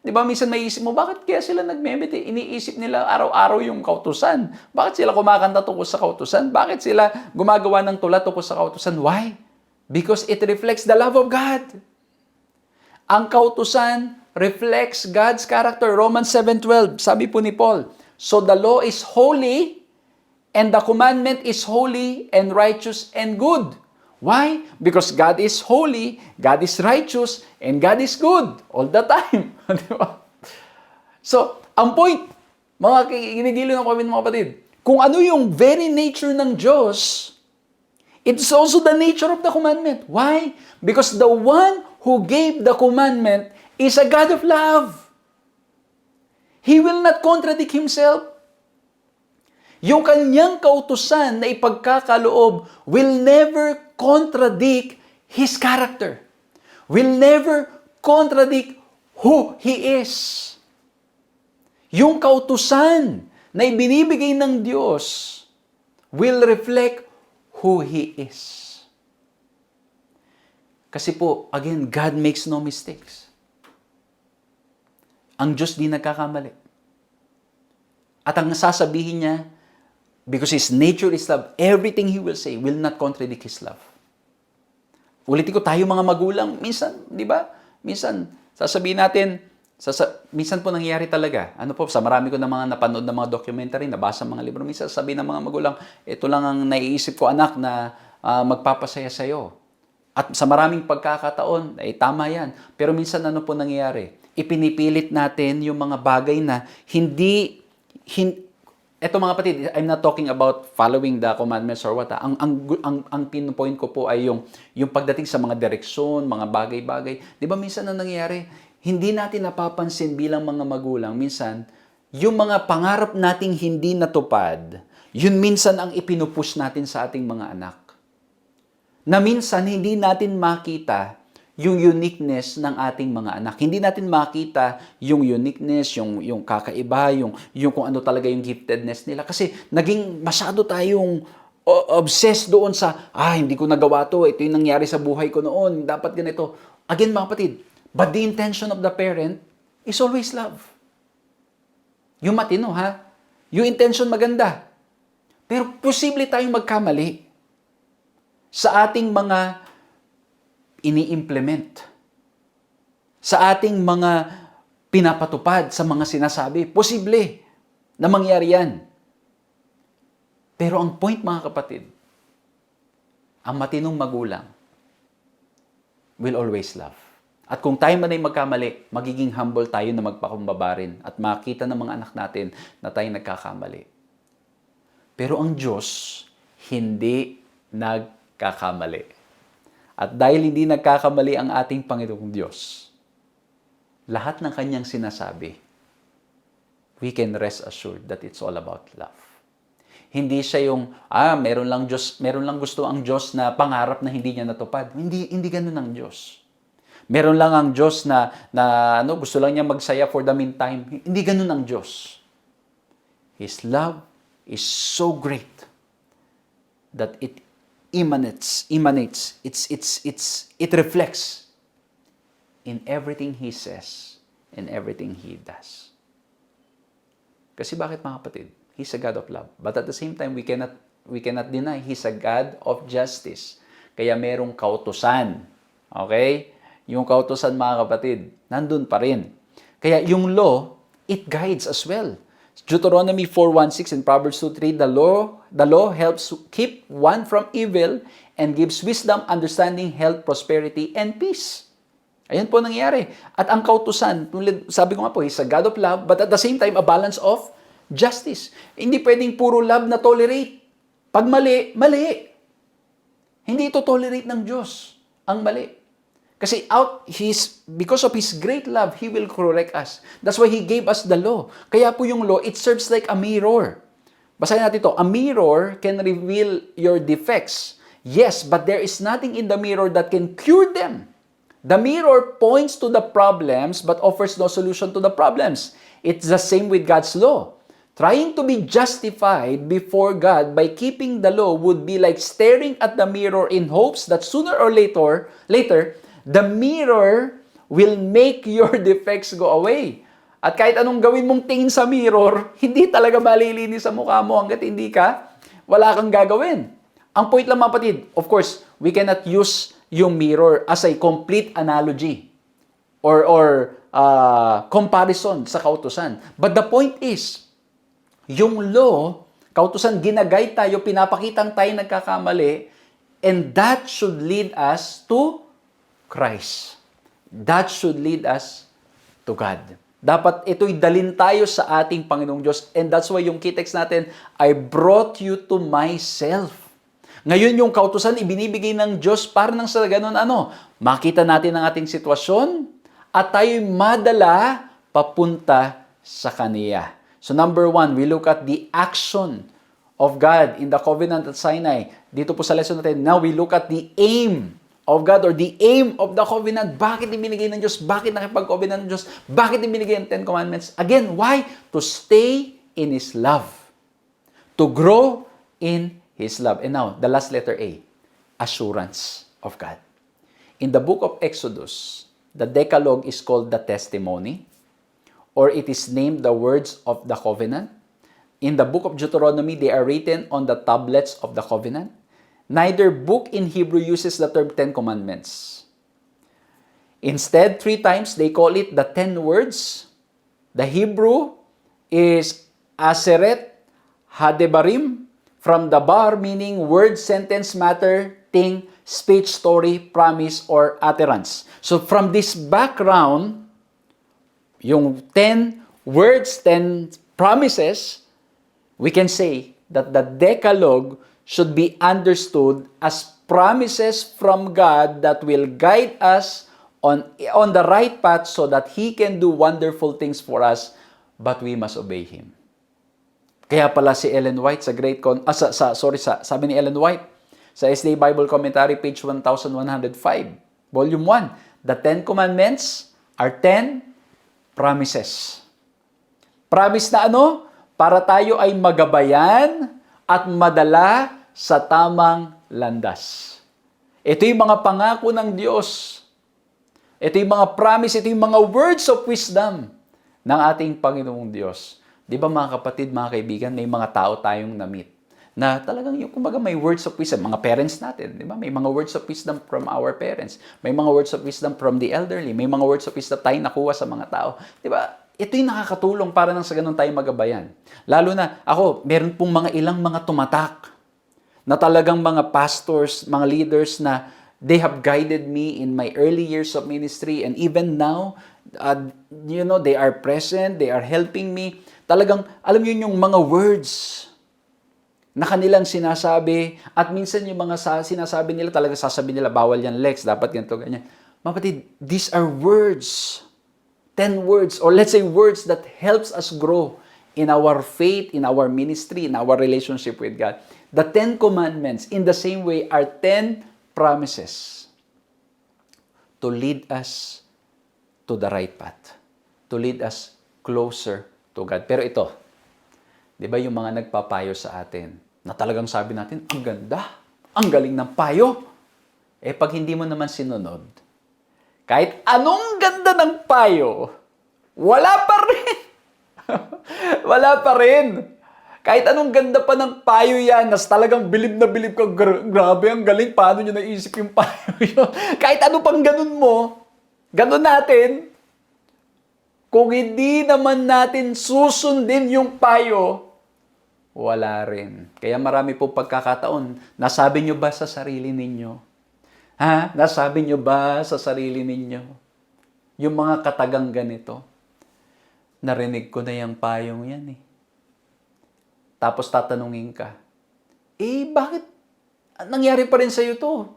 Di ba, minsan may isip mo, bakit kaya sila nag-meditate? Iniisip nila araw-araw yung kautusan. Bakit sila kumakanta tungkol sa kautusan? Bakit sila gumagawa ng tula tungkol sa kautusan? Why? Because it reflects the love of God. Ang kautusan reflects God's character. Romans 7:12, sabi po ni Paul, so the law is holy, and the commandment is holy and righteous and good. Why? Because God is holy, God is righteous, and God is good all the time. Di ba? So, ang point, mga ginigilo ng kami mga kapatid, kung ano yung very nature ng Diyos, it's also the nature of the commandment. Why? Because the one who gave the commandment is a God of love. He will not contradict Himself. Yung kanyang kautusan na ipagkakaloob will never contradict His character. Will never contradict who He is. Yung kautusan na ibinibigay ng Diyos will reflect who He is. Kasi po, again, God makes no mistakes. Ang Diyos di nagkakamali. At ang sasabihin niya, because His nature is love, everything He will say will not contradict His love. Ulitin ko, tayo mga magulang, minsan, di ba? Minsan, sasabihin natin, minsan po nangyayari talaga. Ano po, sa marami ko na mga napanood na mga documentary, nabasa mga libro, minsan sasabihin ng mga magulang, ito lang ang naiisip ko anak na magpapasaya sa'yo. At sa maraming pagkakataon, tama yan. Pero minsan ano po nangyayari? Ipinipilit natin yung mga bagay na hindi eto mga kapatid, I'm not talking about following the commandments or what. Ang pinpoint ko po ay yung pagdating sa mga direksyon, mga bagay-bagay. Di ba minsan na nangyayari, hindi natin napapansin bilang mga magulang, minsan, yung mga pangarap nating hindi natupad, yun minsan ang ipinupush natin sa ating mga anak. Na minsan hindi natin makita yung uniqueness ng ating mga anak. Hindi natin makita yung uniqueness, yung kakaiba, yung kung ano talaga yung giftedness nila. Kasi naging masyado tayong obsessed doon sa, hindi ko nagawa to, ito yung nangyari sa buhay ko noon, dapat ganito. Again, mga kapatid, but the intention of the parent is always love. Yung matino, ha? Yung intention maganda. Pero posible tayong magkamali sa ating mga ini-implement, sa ating mga pinapatupad, sa mga sinasabi. Posible na mangyari yan. Pero ang point, mga kapatid, ang matinong magulang will always love. At kung tayo man ay magkamali, magiging humble tayo na magpakumbaba rin at makita ng mga anak natin na tayo nagkakamali. Pero ang Diyos, hindi nagkakamali. At dahil hindi nagkakamali ang ating Panginoong Diyos, lahat ng kanyang sinasabi, we can rest assured that it's all about love. Hindi siya yung, meron lang gusto ang Diyos na pangarap na hindi niya natupad. Hindi ganun ang Diyos. Meron lang ang Diyos na gusto lang niya magsaya for the meantime. Hindi ganun ang Diyos. His love is so great that it emanates, it reflects in everything He says and everything He does. Kasi bakit, mga kapatid? He's a God of love. But at the same time, we cannot deny He's a God of justice. Kaya merong kautusan. Okay? Yung kautusan, mga kapatid, nandun pa rin. Kaya yung law, it guides as well. Deuteronomy 4:1-6 and Proverbs 2:3, the law helps keep one from evil and gives wisdom, understanding, health, prosperity, and peace. Ayan po nangyayari. At ang kautusan, sabi ko nga po, He's a God of love, but at the same time, a balance of justice. Hindi pwedeng puro love na tolerate. Pag mali, mali. Hindi ito tolerate ng Diyos ang mali. Kasi because of His great love, He will correct us. That's why He gave us the law. Kaya po yung law, it serves like a mirror. Basahin natin ito. A mirror can reveal your defects. Yes, but there is nothing in the mirror that can cure them. The mirror points to the problems but offers no solution to the problems. It's the same with God's law. Trying to be justified before God by keeping the law would be like staring at the mirror in hopes that sooner or later, the mirror will make your defects go away. At kahit anong gawin mong tingin sa mirror, hindi talaga malilinis sa mukha mo hanggat wala kang gagawin. Ang point lang mga kapatid, of course, we cannot use yung mirror as a complete analogy or comparison sa kautusan. But the point is, yung law, kautusan, ginagay tayo, pinapakitang tayo nagkakamali, and that should lead us to Christ. That should lead us to God. Dapat ito'y dalin tayo sa ating Panginoong Diyos. And that's why yung key text natin, I brought you to myself. Ngayon yung kautusan, ibinibigay ng Diyos para nang sa ganun, makita natin ang ating sitwasyon at tayo'y madala papunta sa Kaniya. So number 1, we look at the action of God in the covenant at Sinai. Dito po sa lesson natin, now we look at the aim of God or the aim of the covenant. Bakit ibinigay ng Diyos? Bakit nakipag-covenant ng Diyos? Bakit ibinigay ang 10 Commandments? Again, why? To stay in His love. To grow in His love. And now, the last letter A, assurance of God. In the book of Exodus, the Decalogue is called the testimony, or it is named the words of the covenant. In the book of Deuteronomy, they are written on the tablets of the covenant. Neither book in Hebrew uses the term 10 Commandments. Instead, 3 times they call it the 10 words. The Hebrew is Aseret Hadebarim, from the bar meaning word, sentence, matter, thing, speech, story, promise, or utterance. So from this background, yung 10 words, 10 promises, we can say that the Decalogue should be understood as promises from God that will guide us on the right path so that He can do wonderful things for us, but we must obey Him. Kaya pala si Ellen White sabi ni Ellen White sa SDA Bible Commentary, page 1105, volume 1, the 10 Commandments are 10 promises. Promise na para tayo ay magabayan at madala sa tamang landas. Ito yung mga pangako ng Diyos. Ito yung mga promise, ito yung mga words of wisdom ng ating Panginoong Diyos. Di ba mga kapatid, mga kaibigan, may mga tao tayong na-meet na talagang yung kumbaga may words of wisdom, mga parents natin, di ba? May mga words of wisdom from our parents. May mga words of wisdom from the elderly. May mga words of wisdom tayo nakuha sa mga tao. Di ba? Ito yung nakakatulong para nang sa ganun tayo magabayan. Lalo na, meron pong mga ilang mga tumatak na talagang mga pastors, mga leaders na they have guided me in my early years of ministry, and even now, they are present, they are helping me. Talagang, alam yun yung mga words na kanilang sinasabi, at minsan yung mga sinasabi nila, talaga sasabi nila, bawal yan, Lex, dapat ganito, ganyan. Mga kapatid, these are words, 10 words, or let's say words that helps us grow in our faith, in our ministry, in our relationship with God. The 10 Commandments, in the same way, are 10 promises to lead us to the right path, to lead us closer to God. Pero ito, di ba yung mga nagpapayo sa atin, na talagang sabi natin, ang ganda, ang galing ng payo. Pag hindi mo naman sinunod, kahit anong ganda ng payo, wala pa rin. Wala pa rin. Kahit anong ganda pa ng payo yan, nas talagang bilib na bilib ka, grabe, ang galing, paano nyo naisip yung payo yun? Kahit ano pang ganun mo, ganun natin, kung hindi naman natin susundin yung payo, wala rin. Kaya marami po pagkakataon, nasabi nyo ba sa sarili ninyo? Nasabi nyo ba sa sarili ninyo? Yung mga katagang ganito, narinig ko na yung payong yan . tapos tatanungin ka, bakit nangyari pa rin sa'yo to?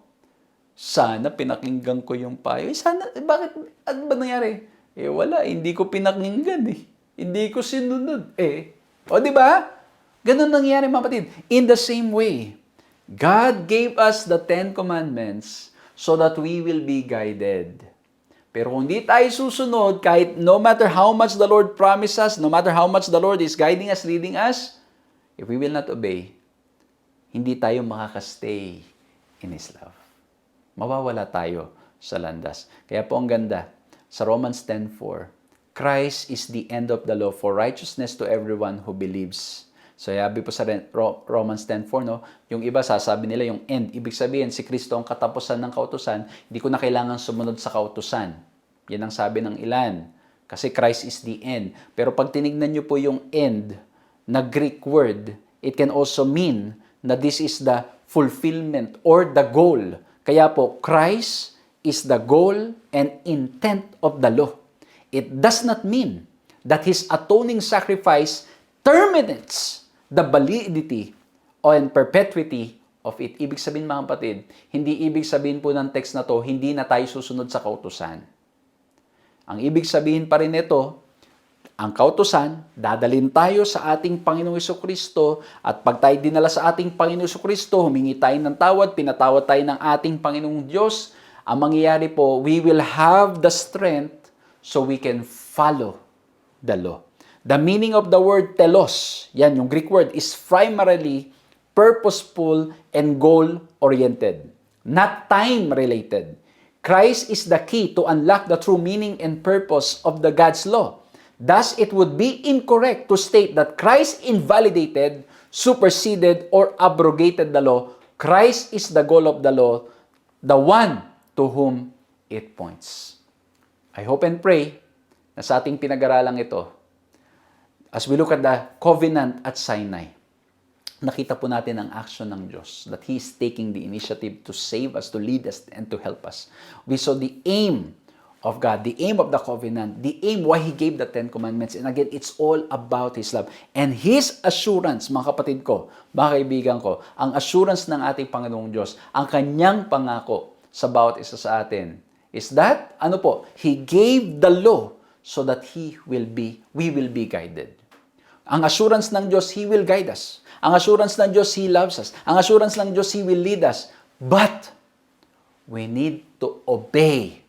Sana pinakinggan ko yung payo. Bakit? Ano ba nangyari? Wala, hindi ko pinakinggan eh. Hindi ko sinunod. O di ba? Ganun nangyari mga kapatid. In the same way, God gave us the 10 Commandments so that we will be guided. Pero kung di tayo susunod, kahit no matter how much the Lord promises, no matter how much the Lord is guiding us, leading us, if we will not obey, hindi tayo makakastay in His love. Mawawala tayo sa landas. Kaya po ang ganda, sa Romans 10:4, Christ is the end of the law for righteousness to everyone who believes. So, sabi po sa Romans 10:4, no? Yung iba, sasabi nila yung end. Ibig sabihin, si Kristo ang katapusan ng kautusan, hindi ko na kailangan sumunod sa kautusan. Yan ang sabi ng ilan. Kasi Christ is the end. Pero pag tinignan nyo po yung end na Greek word, it can also mean na this is the fulfillment or the goal. Kaya po, Christ is the goal and intent of the law. It does not mean that His atoning sacrifice terminates the validity and perpetuity of it. Ibig sabihin mga kapatid, hindi ibig sabihin po ng text na to, hindi na tayo susunod sa kautusan. Ang ibig sabihin pa rin ito, ang kautusan, dadalhin tayo sa ating Panginoong Jesucristo at pag tayo dinala sa ating Panginoong Jesucristo, humingi tayo ng tawad, pinatawad tayo ng ating Panginoong Diyos, ang mangyayari po, we will have the strength so we can follow the law. The meaning of the word telos, yan yung Greek word, is primarily purposeful and goal-oriented, not time-related. Christ is the key to unlock the true meaning and purpose of the God's law. Thus, it would be incorrect to state that Christ invalidated, superseded, or abrogated the law. Christ is the goal of the law, the one to whom it points. I hope and pray na sa ating pinag-aralang ito, as we look at the covenant at Sinai, nakita po natin ang action ng Diyos, that He is taking the initiative to save us, to lead us, and to help us. We saw the aim of God, the aim of the covenant, the aim why He gave the 10 Commandments. And again, it's all about His love. And His assurance, mga kapatid ko, mga kaibigan ko, ang assurance ng ating Panginoong Diyos, ang Kanyang pangako sa bawat isa sa atin, is that, He gave the law so that we will be guided. Ang assurance ng Diyos, He will guide us. Ang assurance ng Diyos, He loves us. Ang assurance ng Diyos, He will lead us. But, we need to obey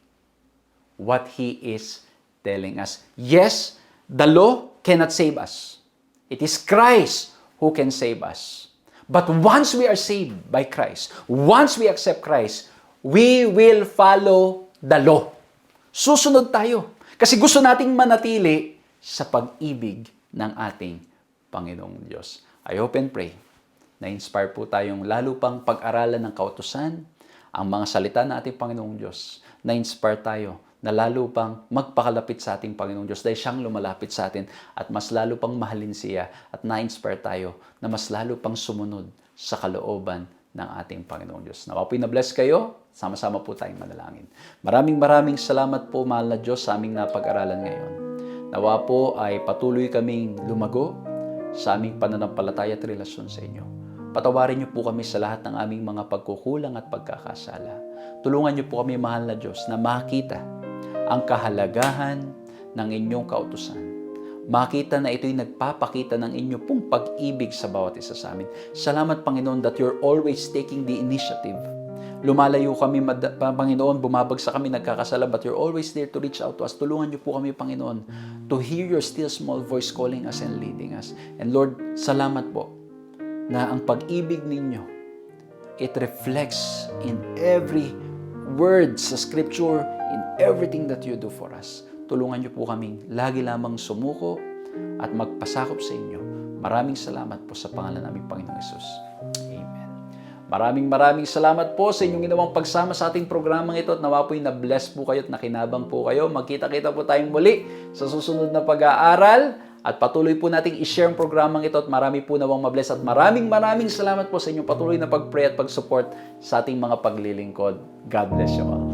what He is telling us. Yes, the law cannot save us. It is Christ who can save us. But once we are saved by Christ, once we accept Christ, we will follow the law. Susunod tayo. Kasi gusto nating manatili sa pag-ibig ng ating Panginoong Diyos. I hope and pray na inspire po tayong lalo pang pag-aralan ng kautusan, ang mga salita ng ating Panginoong Diyos, na inspire tayo na lalo pang magpakalapit sa ating Panginoong Diyos dahil siyang lumalapit sa atin at mas lalo pang mahalin siya at na-inspire tayo na mas lalo pang sumunod sa kalooban ng ating Panginoong Diyos. Nawa po na-bless kayo, sama-sama po tayong manalangin. Maraming salamat po, mahal na Diyos, sa aming napag-aralan ngayon. Nawa po ay patuloy kaming lumago sa aming pananampalataya at relasyon sa inyo. Patawarin niyo po kami sa lahat ng aming mga pagkukulang at pagkakasala. Tulungan niyo po kami, mahal na Diyos, na makita ang kahalagahan ng inyong kautusan. Makita na ito'y nagpapakita ng inyo pong pag-ibig sa bawat isa sa amin. Salamat, Panginoon, that you're always taking the initiative. Lumalayo kami, Panginoon, bumabagsak kami, nagkakasala, but you're always there to reach out to us. Tulungan niyo po kami, Panginoon, to hear your still small voice calling us and leading us. And Lord, salamat po na ang pag-ibig ninyo, it reflects in every word sa Scripture, in everything that you do for us. Tulungan niyo po kaming lagi lamang sumuko at magpasakop sa inyo. Maraming salamat po sa pangalan naming Panginoong Hesus. Amen. Maraming salamat po sa inyong ginawang pagsama sa ating programang ito at nawa po'y na-bless po kayo at nakinabang po kayo. Magkita-kita po tayong muli sa susunod na pag-aaral at patuloy po nating i-share ang programang ito at marami po nawang ma-bless at maraming salamat po sa inyong patuloy na pag-pray at pag-support sa ating mga paglilingkod. God bless you all.